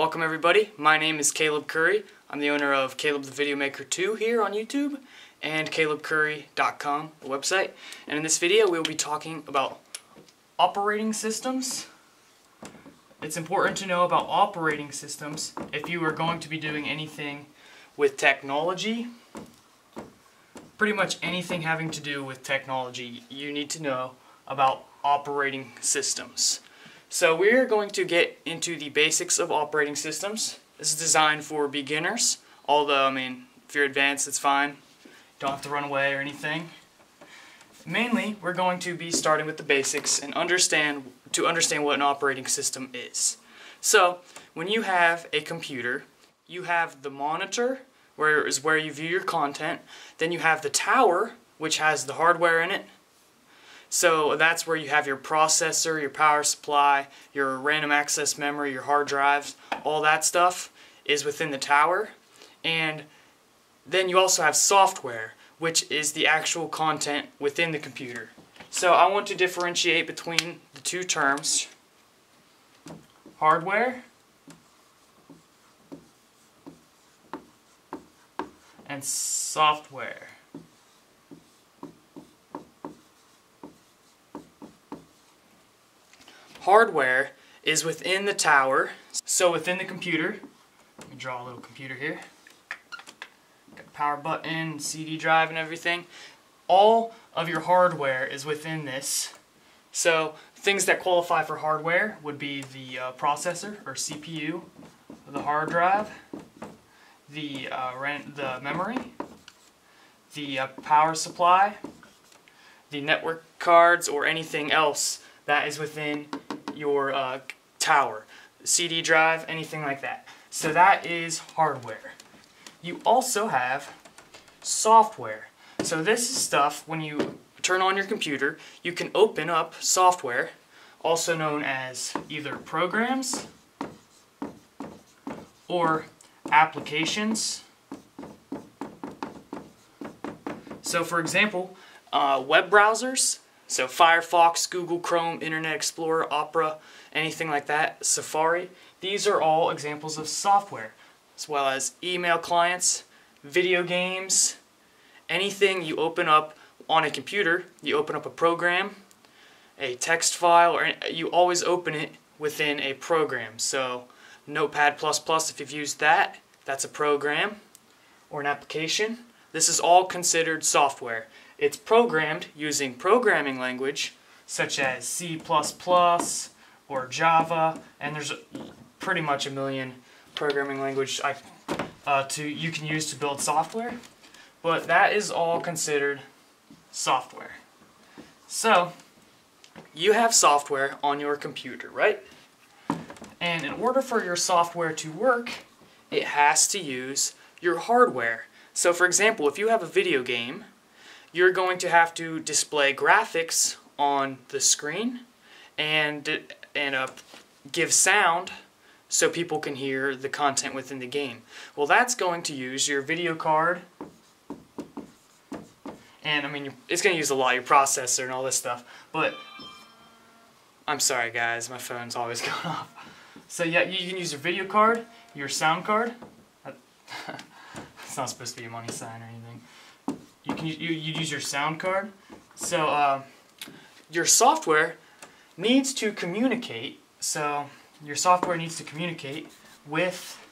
Welcome everybody, my name is Caleb Curry. I'm the owner of Caleb the Video Maker 2 here on YouTube and calebcurry.com, the website. And in this video we'll be talking about operating systems. It's important to know about operating systems if you are going to be doing anything with technology. Pretty much anything having to do with technology, you need to know about operating systems. So we're going to get into the basics of operating systems. This is designed for beginners, although, if you're advanced, it's fine. Don't have to run away or anything. Mainly, we're going to be starting with the basics and understand what an operating system is. So, when you have a computer, you have the monitor, where you view your content. Then you have the tower, which has the hardware in it. So that's where you have your processor, your power supply, your random access memory, your hard drives, all that stuff is within the tower. And then you also have software, which is the actual content within the computer. So I want to differentiate between the two terms, hardware and software. Hardware is within the tower, so within the computer. Let me draw a little computer here. Got a power button, CD drive and everything. All of your hardware is within this. So things that qualify for hardware would be the processor or CPU, the hard drive, the memory, the power supply, the network cards, or anything else that is within your tower, CD drive, anything like that. So that is hardware. You also have software. So this is stuff, when you turn on your computer, you can open up software, also known as either programs or applications. So for example, web browsers, so Firefox, Google Chrome, Internet Explorer, Opera, anything like that, Safari, these are all examples of software, as well as email clients, video games, anything you open up on a computer. You open up a program, a text file, or you always open it within a program. So Notepad++, if you've used that, that's a program or an application. This is all considered software. It's programmed using programming language such as C++ or Java, and there's pretty much a million programming languages you can use to build software, but that is all considered software. So you have software on your computer, right? And in order for your software to work, it has to use your hardware. So for example, if you have a video game, you're going to have to display graphics on the screen and give sound so people can hear the content within the game. Well, that's going to use your video card, and it's going to use a lot, your processor and all this stuff, but I'm sorry guys, my phone's always going off. So yeah, you can use your video card, your sound card. It's not supposed to be a money sign or anything. You use your sound card. So your software needs to communicate. So your software needs to communicate with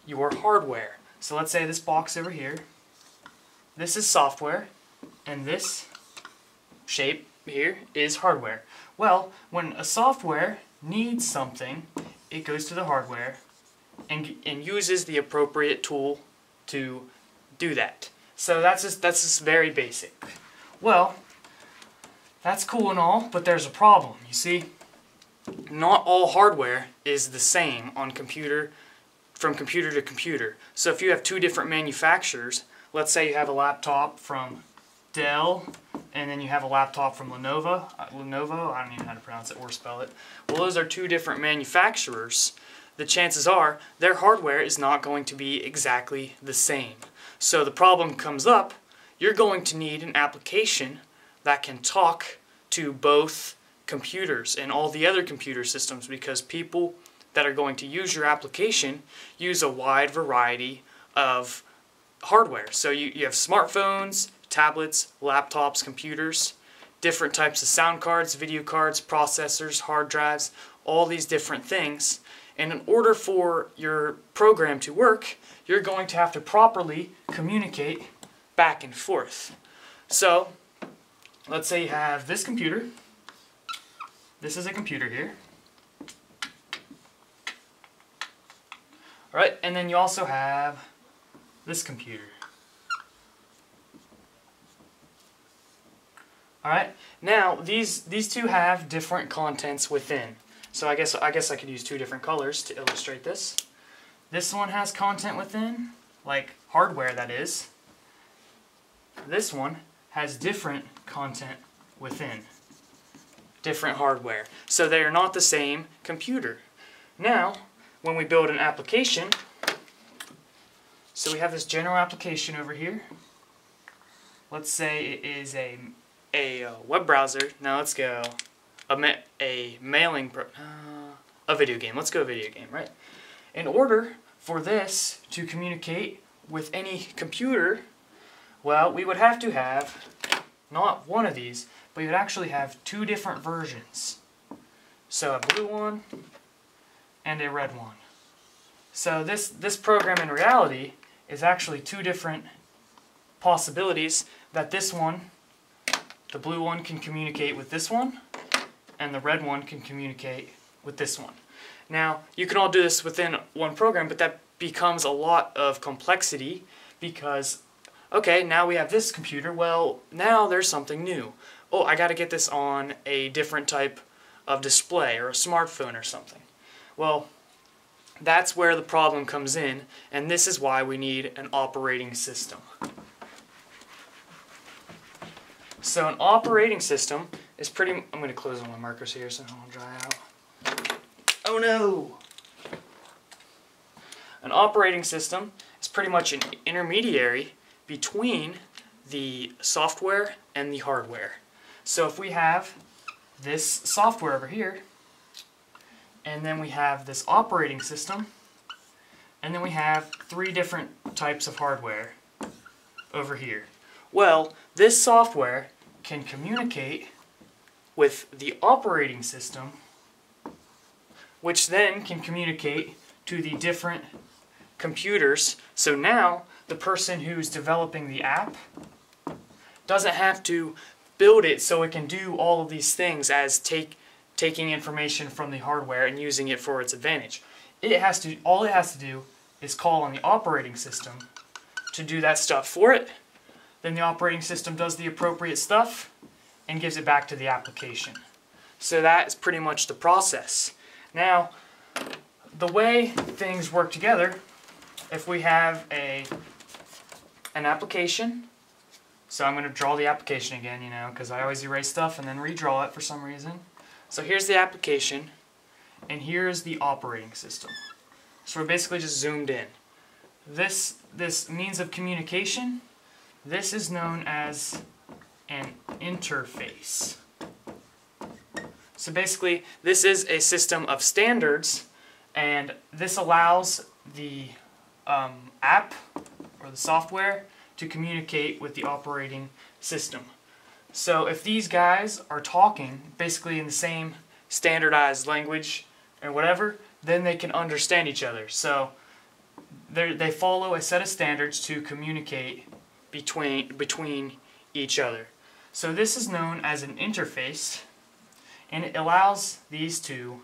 your hardware. So let's say this box over here. This is software, and this shape here is hardware. Well, when a software needs something, it goes to the hardware and uses the appropriate tool to do that. So that's just very basic. Well, that's cool and all, but there's a problem. You see, not all hardware is the same on from computer to computer. So if you have two different manufacturers, let's say you have a laptop from Dell and then you have a laptop from Lenovo, I don't even know how to pronounce it or spell it. Well, those are two different manufacturers. The chances are their hardware is not going to be exactly the same. So the problem comes up, you're going to need an application that can talk to both computers and all the other computer systems, because people that are going to use your application use a wide variety of hardware. So you have smartphones, tablets, laptops, computers, different types of sound cards, video cards, processors, hard drives, all these different things. And in order for your program to work, you're going to have to properly communicate back and forth. So, let's say you have this computer. This is a computer here. Alright, and then you also have this computer. Alright, now these two have different contents within. So I guess I could use two different colors to illustrate this. This one has content within, like hardware that is. This one has different content within, different hardware. So they are not the same computer. Now, when we build an application, so we have this general application over here. Let's say it is a web browser. Now let's go a video game. Let's go video game, right? In order for this to communicate with any computer, well, we would have to have not one of these, but you would actually have two different versions. So a blue one and a red one. So this program in reality is actually two different possibilities that this one, the blue one, can communicate with this one, and the red one can communicate with this one. Now, you can all do this within one program, but that becomes a lot of complexity because, okay, now we have this computer, well, now there's something new. Oh, I got to get this on a different type of display or a smartphone or something. Well, that's where the problem comes in, and this is why we need an operating system. So an operating system is pretty... I'm going to close all my markers here so they won't dry out. Oh no! An operating system is pretty much an intermediary between the software and the hardware. So if we have this software over here, and then we have this operating system, and then we have three different types of hardware over here. Well, this software can communicate with the operating system, which then can communicate to the different computers. So now the person who's developing the app doesn't have to build it so it can do all of these things as taking information from the hardware and using it for its advantage. All it has to do is call on the operating system to do that stuff for it. Then the operating system does the appropriate stuff and gives it back to the application. So that is pretty much the process. Now, the way things work together, if we have an application, so I'm going to draw the application again, because I always erase stuff and then redraw it for some reason. So here's the application, and here's the operating system. So we're basically just zoomed in. This means of communication, this is known as an interface. So basically, this is a system of standards, and this allows the app or the software to communicate with the operating system. So if these guys are talking basically in the same standardized language or whatever, then they can understand each other. So they follow a set of standards to communicate between each other. So this is known as an interface, and it allows these two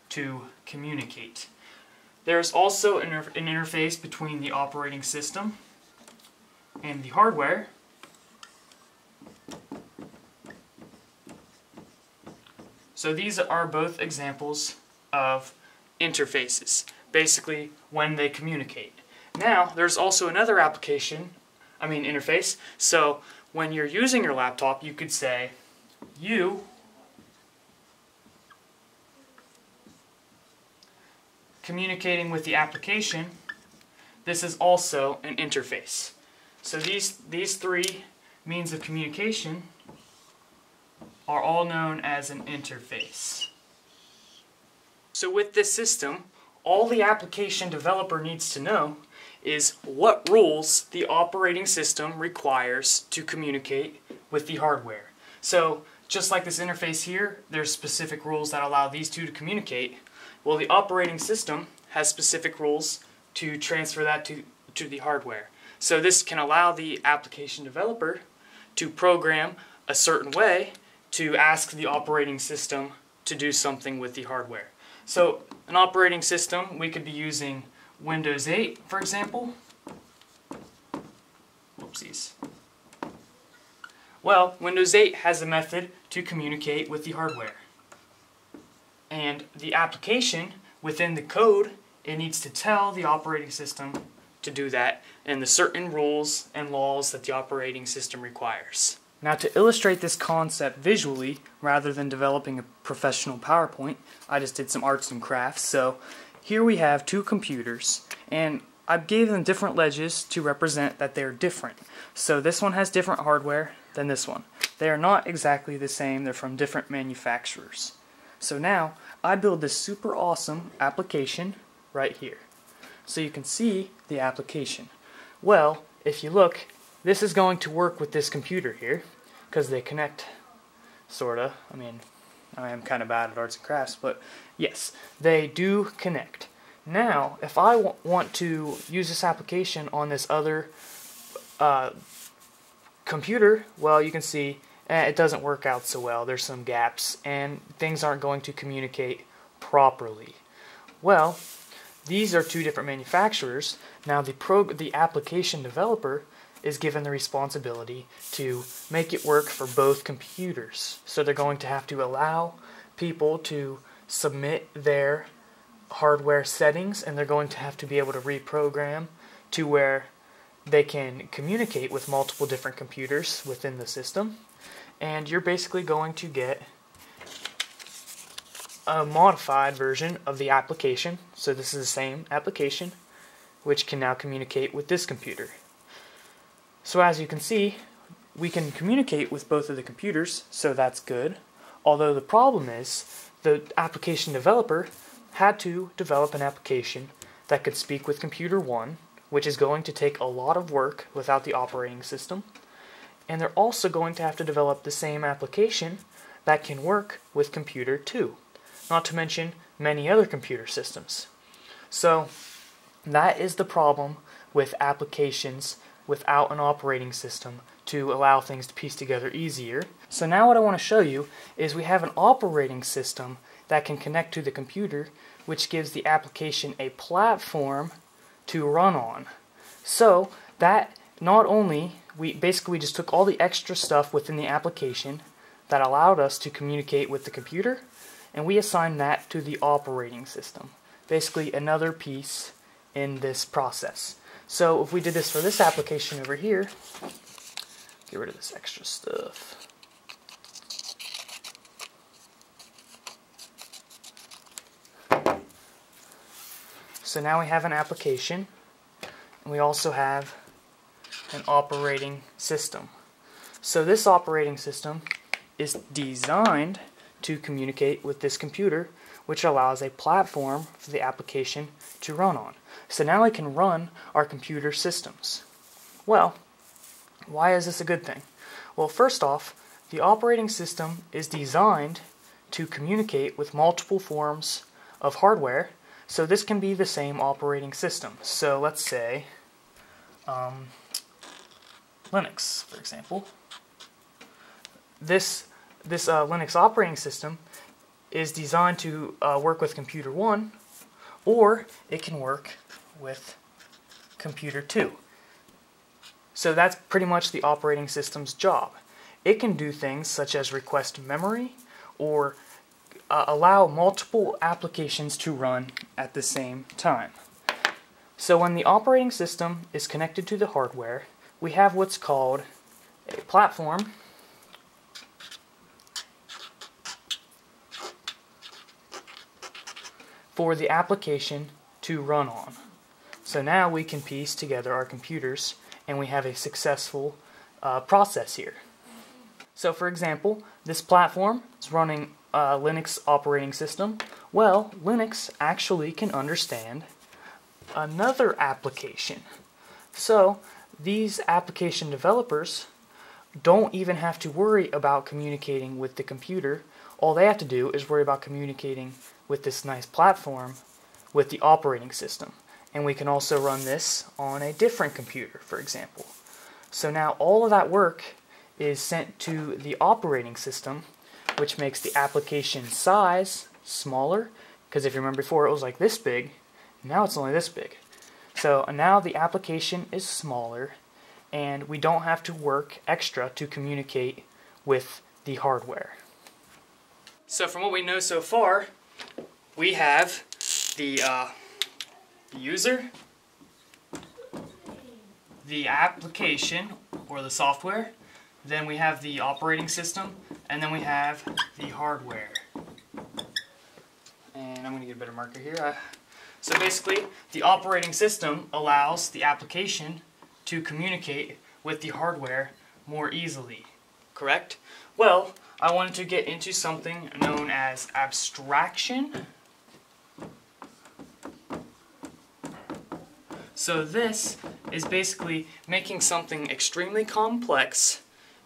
to communicate. There's also an interface between the operating system and the hardware. So these are both examples of interfaces, basically when they communicate. Now, there's also another interface. So when you're using your laptop, you could say, you communicating with the application. This is also an interface. So these three means of communication are all known as an interface. So with this system, all the application developer needs to know is what rules the operating system requires to communicate with the hardware. So just like this interface here, there's specific rules that allow these two to communicate. Well, the operating system has specific rules to transfer that to the hardware. So this can allow the application developer to program a certain way to ask the operating system to do something with the hardware. So an operating system, we could be using Windows 8, for example. Whoopsies. Well, Windows 8 has a method to communicate with the hardware. And the application, within the code, it needs to tell the operating system to do that and the certain rules and laws that the operating system requires. Now, to illustrate this concept visually, rather than developing a professional PowerPoint, I just did some arts and crafts. So here we have two computers, and I gave them different ledges to represent that they're different. So this one has different hardware than this one. They are not exactly the same, they're from different manufacturers. So now, I build this super awesome application right here. So you can see the application. Well, if you look, this is going to work with this computer here, because they connect, sorta. I mean, I am kind of bad at arts and crafts, but yes, they do connect. Now, if I want to use this application on this other computer, well, you can see it doesn't work out so well. There's some gaps, and things aren't going to communicate properly. Well, these are two different manufacturers. Now, the application developer is given the responsibility to make it work for both computers. So they're going to have to allow people to submit their hardware settings, and they're going to have to be able to reprogram to where they can communicate with multiple different computers within the system. And you're basically going to get a modified version of the application. So this is the same application, which can now communicate with this computer. So as you can see, we can communicate with both of the computers, so that's good. Although the problem is, the application developer had to develop an application that could speak with computer 1, which is going to take a lot of work without the operating system. And they're also going to have to develop the same application that can work with computer 2, not to mention many other computer systems. So that is the problem with applications without an operating system to allow things to piece together easier. So now what I want to show you is we have an operating system that can connect to the computer, which gives the application a platform to run on. So that not only, we just took all the extra stuff within the application that allowed us to communicate with the computer, and we assigned that to the operating system. Basically another piece in this process. So if we did this for this application over here, get rid of this extra stuff. So now we have an application, and we also have an operating system. So this operating system is designed to communicate with this computer, which allows a platform for the application to run on. So now I can run our computer systems. Well, why is this a good thing? Well, first off, the operating system is designed to communicate with multiple forms of hardware, so this can be the same operating system. So let's say Linux, for example. This Linux operating system is designed to work with computer 1, or it can work with computer 2. So that's pretty much the operating system's job. It can do things such as request memory or allow multiple applications to run at the same time. So when the operating system is connected to the hardware, we have what's called a platform for the application to run on. So now we can piece together our computers, and we have a successful process here. So for example, this platform is running a Linux operating system, Well, Linux actually can understand another application. So these application developers don't even have to worry about communicating with the computer. All they have to do is worry about communicating with this nice platform with the operating system. And we can also run this on a different computer, for example. So now all of that work is sent to the operating system, which makes the application size smaller, because if you remember before it was like this big, now it's only this big. So now the application is smaller, and we don't have to work extra to communicate with the hardware. So from what we know so far, we have the user, the application or the software, then we have the operating system, and then we have the hardware. And I'm going to get a better marker here. So basically, the operating system allows the application to communicate with the hardware more easily, correct? Well, I wanted to get into something known as abstraction. So this is basically making something extremely complex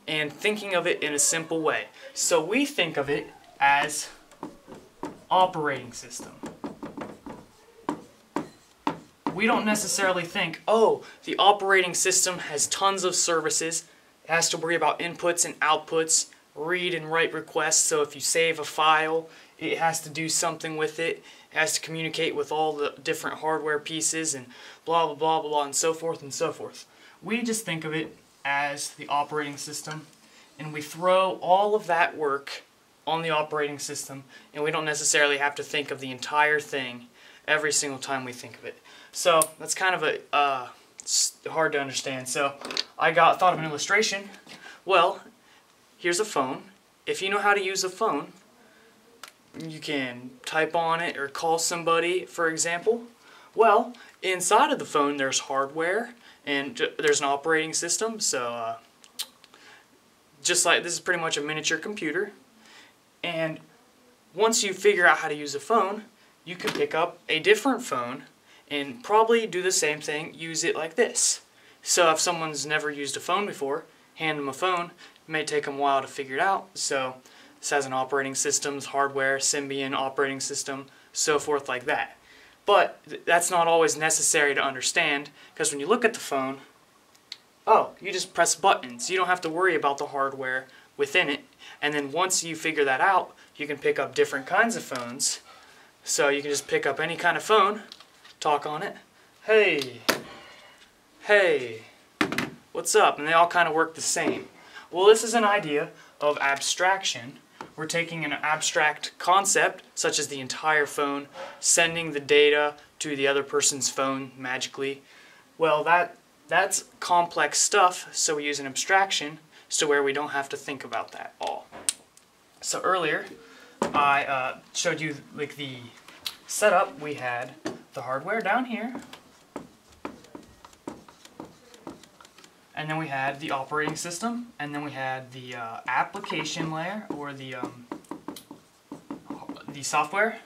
and thinking of it in a simple way. So we think of it as operating system. We don't necessarily think, oh, the operating system has tons of services, it has to worry about inputs and outputs, read and write requests, so if you save a file, it has to do something with it, it has to communicate with all the different hardware pieces and blah blah blah blah and so forth and so forth. We just think of it as the operating system, and we throw all of that work on the operating system, and we don't necessarily have to think of the entire thing every single time we think of it. So that's kind of hard to understand. So I thought of an illustration. Well, here's a phone. If you know how to use a phone, you can type on it or call somebody, for example. Well, inside of the phone there's hardware and there's an operating system. So just like this is pretty much a miniature computer. And once you figure out how to use a phone, you can pick up a different phone and probably do the same thing, use it like this. So if someone's never used a phone before, hand them a phone. It may take them a while to figure it out. So this has an operating system, hardware, Symbian operating system, so forth like that. But that's not always necessary to understand, because when you look at the phone, oh, you just press buttons. You don't have to worry about the hardware within it. And then once you figure that out, you can pick up different kinds of phones. So you can just pick up any kind of phone, talk on it. Hey, hey, what's up? And they all kind of work the same. Well, this is an idea of abstraction. We're taking an abstract concept, such as the entire phone, sending the data to the other person's phone magically. Well, that's complex stuff, so we use an abstraction to where we don't have to think about that all. So earlier, I showed you like the setup. We had the hardware down here, and then we had the operating system, and then we had the application layer, or the software,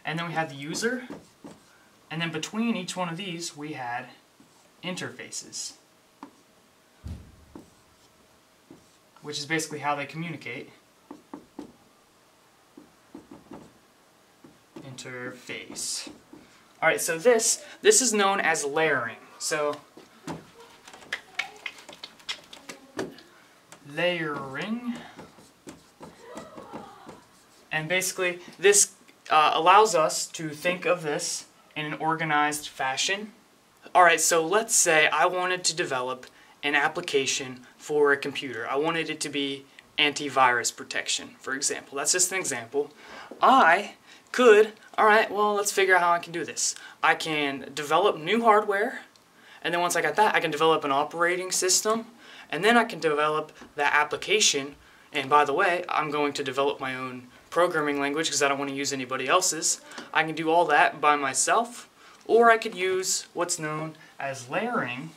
and then we had the user, and then between each one of these we had interfaces, which is basically how they communicate. Interface. Alright, so this is known as layering. So layering, and basically this allows us to think of this in an organized fashion. Alright, so let's say I wanted to develop an application for a computer. I wanted it to be antivirus protection, for example. That's just an example. I could, alright, well, let's figure out how I can do this. I can develop new hardware, and then once I got that, I can develop an operating system, and then I can develop that application. And by the way, I'm going to develop my own programming language because I don't want to use anybody else's. I can do all that by myself, or I could use what's known as layering,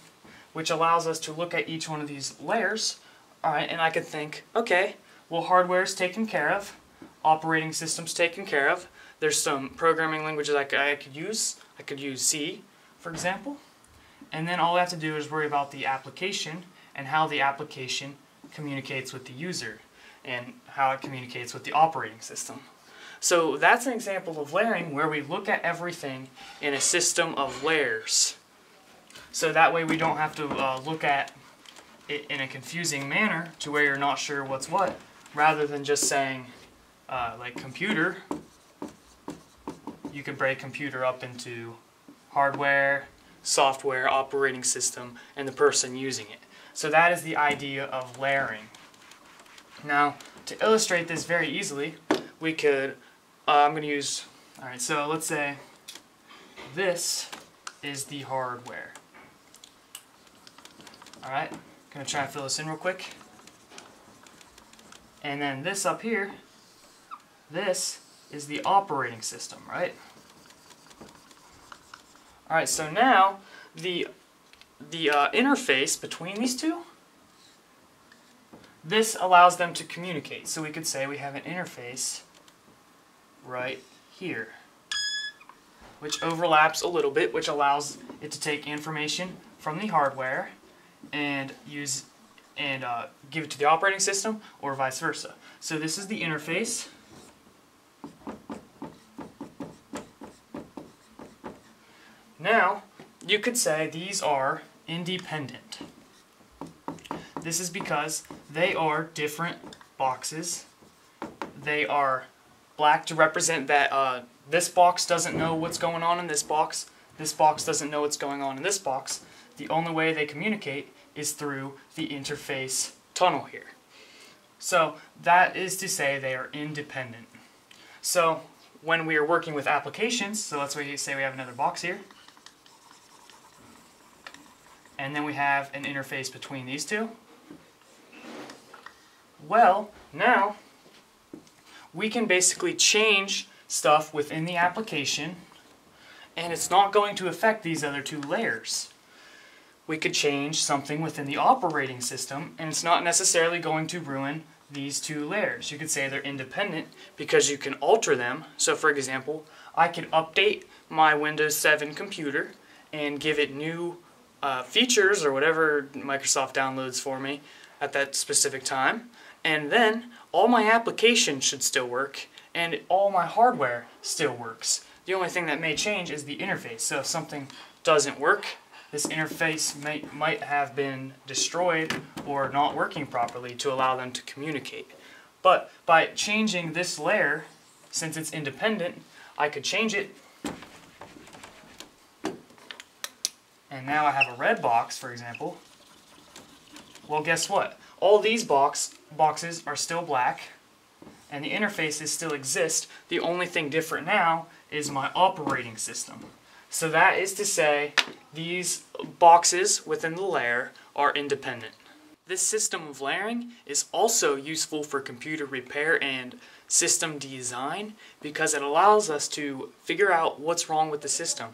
which allows us to look at each one of these layers. Alright, and I could think, okay, well, hardware's taken care of, operating system's taken care of, there's some programming languages I could use. I could use C, for example. And then all I have to do is worry about the application and how the application communicates with the user and how it communicates with the operating system. So that's an example of layering where we look at everything in a system of layers. So that way we don't have to look at it in a confusing manner to where you're not sure what's what, rather than just saying like computer. You could break computer up into hardware, software, operating system, and the person using it. So that is the idea of layering. Now, to illustrate this very easily, we could, I'm going to use, alright, so let's say this is the hardware. Alright, going to try and fill this in real quick. And then this up here, this is the operating system, right? Alright, so now the interface between these two, this allows them to communicate. So we could say we have an interface right here, which overlaps a little bit, which allows it to take information from the hardware and give it to the operating system, or vice versa. So this is the interface. Now, you could say these are independent. This is because they are different boxes. They are black to represent that this box doesn't know what's going on in this box. This box doesn't know what's going on in this box. The only way they communicate is through the interface tunnel here. So that is to say they are independent. So when we are working with applications, so let's say we have another box here, and then we have an interface between these two. Well, now we can basically change stuff within the application, and it's not going to affect these other two layers. We could change something within the operating system, and it's not necessarily going to ruin these two layers. You could say they're independent because you can alter them. So for example, I could update my Windows 7 computer and give it new features or whatever Microsoft downloads for me at that specific time, and then all my applications should still work and all my hardware still works. The only thing that may change is the interface. So if something doesn't work, this interface might have been destroyed or not working properly to allow them to communicate. But by changing this layer, since it's independent, I could change it. And now I have a red box, for example. Well, guess what? All these boxes are still black, and the interfaces still exist. The only thing different now is my operating system. So that is to say, these boxes within the layer are independent. This system of layering is also useful for computer repair and system design because it allows us to figure out what's wrong with the system.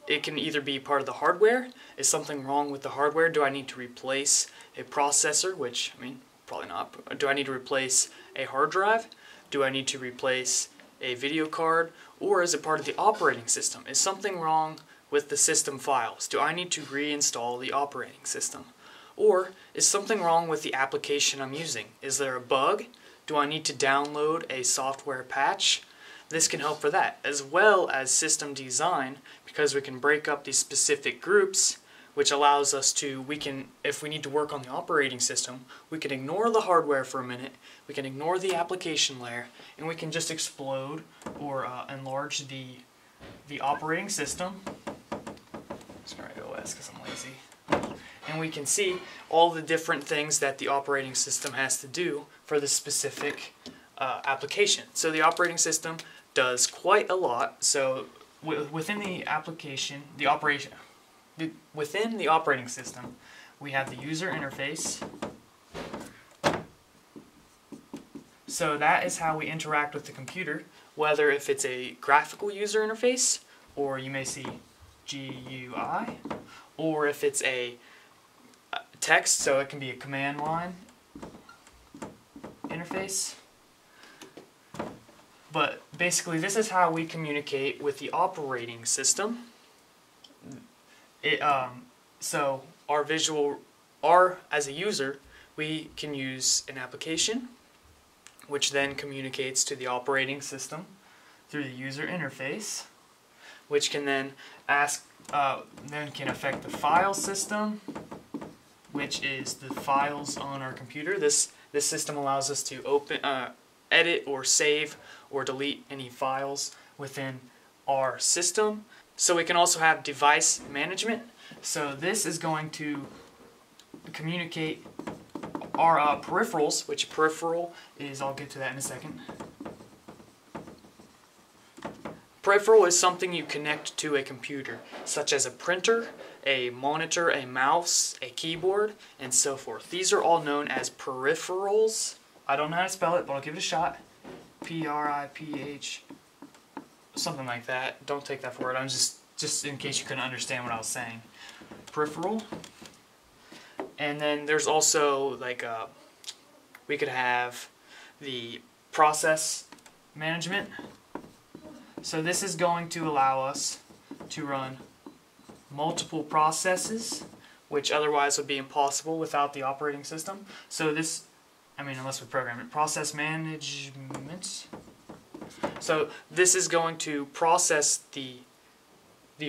It can either be part of the hardware. Is something wrong with the hardware? Do I need to replace a processor? Which, I mean, probably not. Do I need to replace a hard drive? Do I need to replace a video card? Or is it part of the operating system? Is something wrong with the system files? Do I need to reinstall the operating system? Or is something wrong with the application I'm using? Is there a bug? Do I need to download a software patch? This can help for that, as well as system design, because we can break up these specific groups, which allows us to, if we need to work on the operating system, we can ignore the hardware for a minute, we can ignore the application layer, and we can just explode or enlarge the operating system. Just gonna write OS because I'm lazy. And we can see all the different things that the operating system has to do for the specific application. So the operating system does quite a lot. So within the application, within the operating system, we have the user interface. So that is how we interact with the computer, whether if it's a graphical user interface, or you may see GUI, or if it's a text, so it can be a command line interface. But basically this is how we communicate with the operating system. So as a user, we can use an application which then communicates to the operating system through the user interface, which can then can affect the file system, which is the files on our computer. This system allows us to edit or save or delete any files within our system. So we can also have device management. So this is going to communicate our peripherals, which peripheral is, I'll get to that in a second. Peripheral is something you connect to a computer, such as a printer, a monitor, a mouse, a keyboard, and so forth. These are all known as peripherals. I don't know how to spell it, but I'll give it a shot. P-R-I-P-H, something like that. Don't take that for it. I'm just in case you couldn't understand what I was saying. Peripheral. And then there's also like we could have the process management. So this is going to allow us to run multiple processes, which otherwise would be impossible without the operating system. So this, unless we program it, process management. So this is going to process the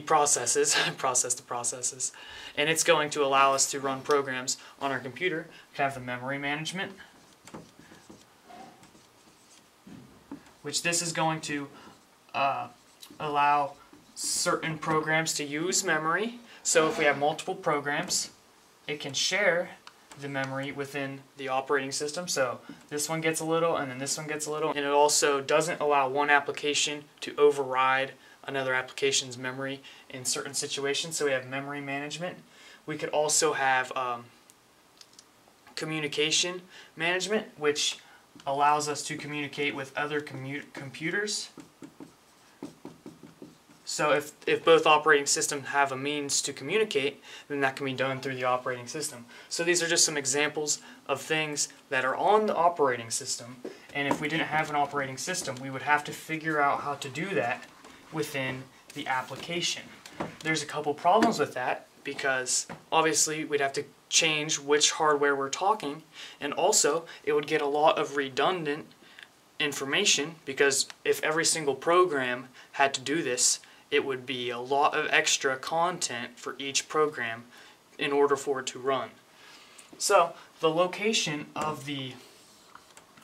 processes, process the processes, and it's going to allow us to run programs on our computer. We can have the memory management, which this is going to allow certain programs to use memory. So if we have multiple programs, it can share the memory within the operating system. So this one gets a little, and then this one gets a little. And it also doesn't allow one application to override another application's memory in certain situations. So we have memory management. We could also have communication management, which allows us to communicate with other computers. So if both operating systems have a means to communicate, then that can be done through the operating system. So these are just some examples of things that are on the operating system, and if we didn't have an operating system, we would have to figure out how to do that within the application. There's a couple problems with that, because obviously we'd have to change which hardware we're talking, and also it would get a lot of redundant information, because if every single program had to do this, it would be a lot of extra content for each program in order for it to run. So the location of the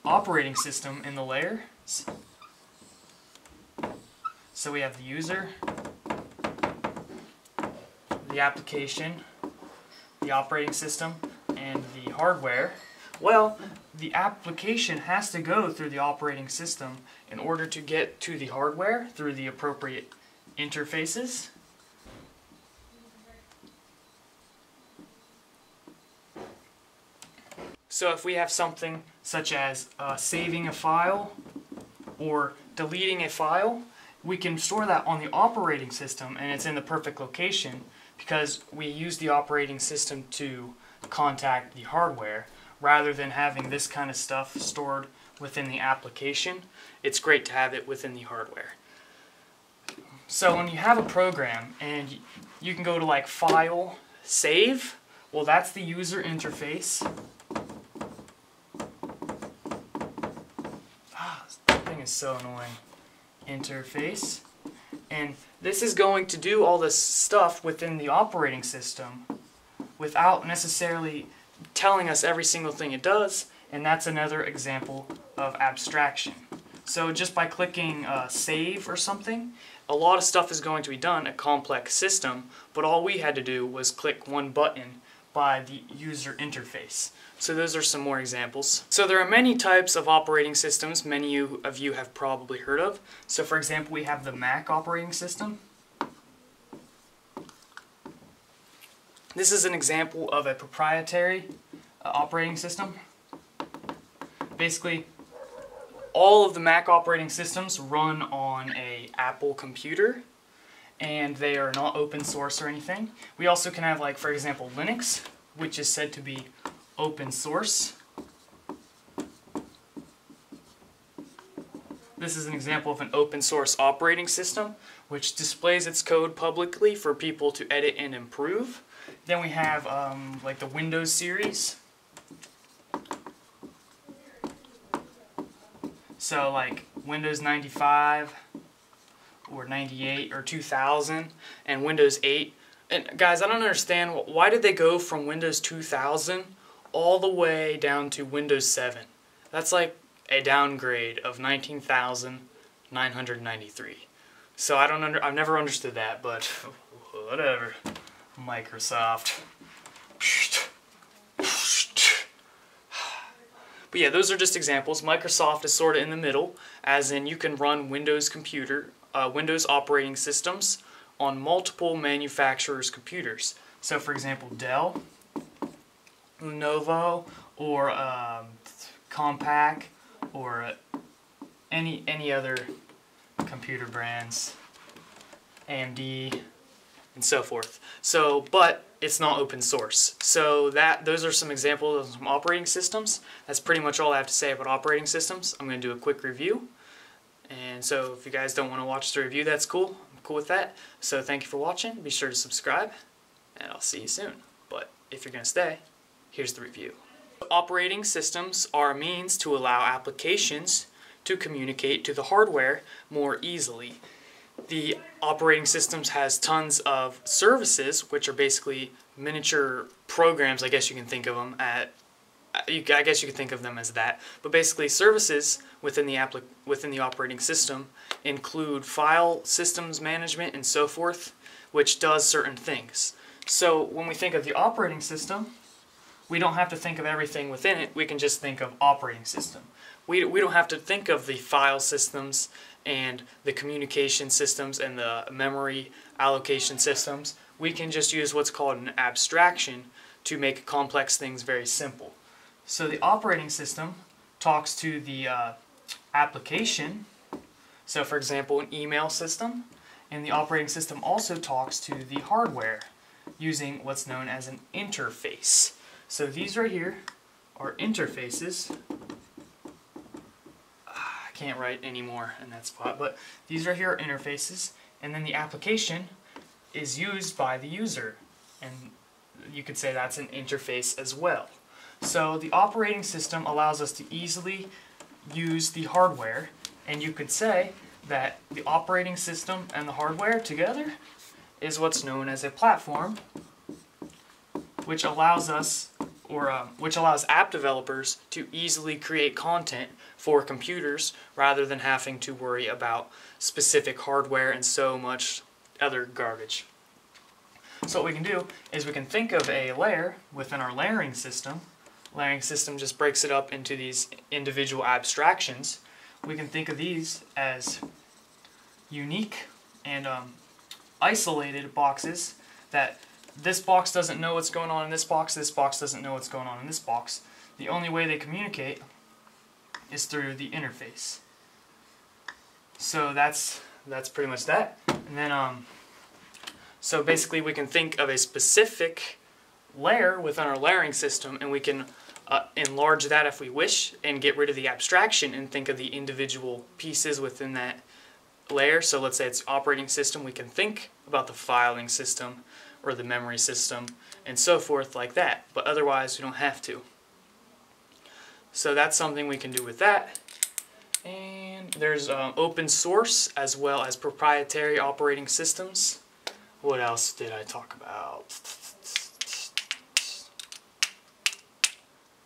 operating system in the layers. So we have the user, the application, the operating system, and the hardware. Well, the application has to go through the operating system in order to get to the hardware through the appropriate interfaces. So if we have something such as saving a file or deleting a file, we can store that on the operating system, and it's in the perfect location because we use the operating system to contact the hardware rather than having this kind of stuff stored within the application. It's great to have it within the hardware. So when you have a program and you can go to like File, Save, well, that's the user interface. This thing is so annoying. Interface. And this is going to do all this stuff within the operating system without necessarily telling us every single thing it does, and that's another example of abstraction. So just by clicking save or something, a lot of stuff is going to be done, a complex system, but all we had to do was click one button by the user interface. So those are some more examples. So there are many types of operating systems many of you have probably heard of. So for example, we have the Mac operating system. This is an example of a proprietary operating system. Basically, all of the Mac operating systems run on an Apple computer, and they are not open source or anything. We also can have, like, for example, Linux, which is said to be open source. This is an example of an open source operating system which displays its code publicly for people to edit and improve. Then we have like the Windows series. So like Windows 95 or 98 or 2000 and Windows 8. And guys, I don't understand, why did they go from Windows 2000 all the way down to Windows 7? That's like a downgrade of 19,993. So I've never understood that, but whatever. Microsoft. But yeah, those are just examples. Microsoft is sort of in the middle, as in you can run Windows operating systems on multiple manufacturers' computers. So for example, Dell, Lenovo, or Compaq, or any other computer brands, AMD, and so forth. So, but it's not open source. So those are some examples of some operating systems. That's pretty much all I have to say about operating systems. I'm going to do a quick review. And so if you guys don't want to watch the review, that's cool. I'm cool with that. So thank you for watching. Be sure to subscribe, and I'll see you soon. But if you're going to stay, here's the review. Operating systems are a means to allow applications to communicate to the hardware more easily. The operating systems has tons of services, which are basically miniature programs. I guess you can think of them as that. But basically, services within the operating system include file systems management and so forth, which does certain things. So when we think of the operating system, we don't have to think of everything within it. We can just think of operating system. We don't have to think of the file systems and the communication systems and the memory allocation systems. We can just use what's called an abstraction to make complex things very simple. So the operating system talks to the application. So for example, an email system. And the operating system also talks to the hardware using what's known as an interface. So these right here are interfaces. I can't write anymore in that spot, but these right here are interfaces, and then the application is used by the user, and you could say that's an interface as well. So the operating system allows us to easily use the hardware, and you could say that the operating system and the hardware together is what's known as a platform, which allows us, which allows app developers to easily create content for computers rather than having to worry about specific hardware and so much other garbage. So what we can do is we can think of a layer within our layering system. Layering system just breaks it up into these individual abstractions. We can think of these as unique and isolated boxes that this box doesn't know what's going on in this box doesn't know what's going on in this box. The only way they communicate is through the interface. So that's pretty much that. And then so basically we can think of a specific layer within our layering system, and we can enlarge that if we wish and get rid of the abstraction and think of the individual pieces within that layer. So let's say it's operating system, we can think about the filing system or the memory system and so forth like that, but otherwise we don't have to. So that's something we can do with that. And there's open source as well as proprietary operating systems. What else did I talk about?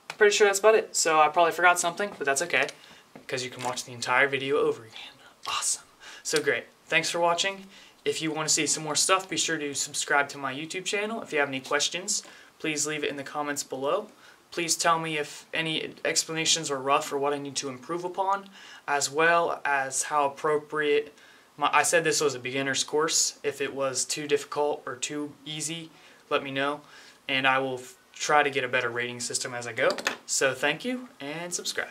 I'm pretty sure that's about it. So I probably forgot something, but that's okay, because you can watch the entire video over again. Awesome. So great. Thanks for watching. If you want to see some more stuff, be sure to subscribe to my YouTube channel. If you have any questions, please leave it in the comments below. Please tell me if any explanations are rough or what I need to improve upon, as well as how appropriate. I said this was a beginner's course. If it was too difficult or too easy, let me know, and I will try to get a better rating system as I go. So thank you, and subscribe.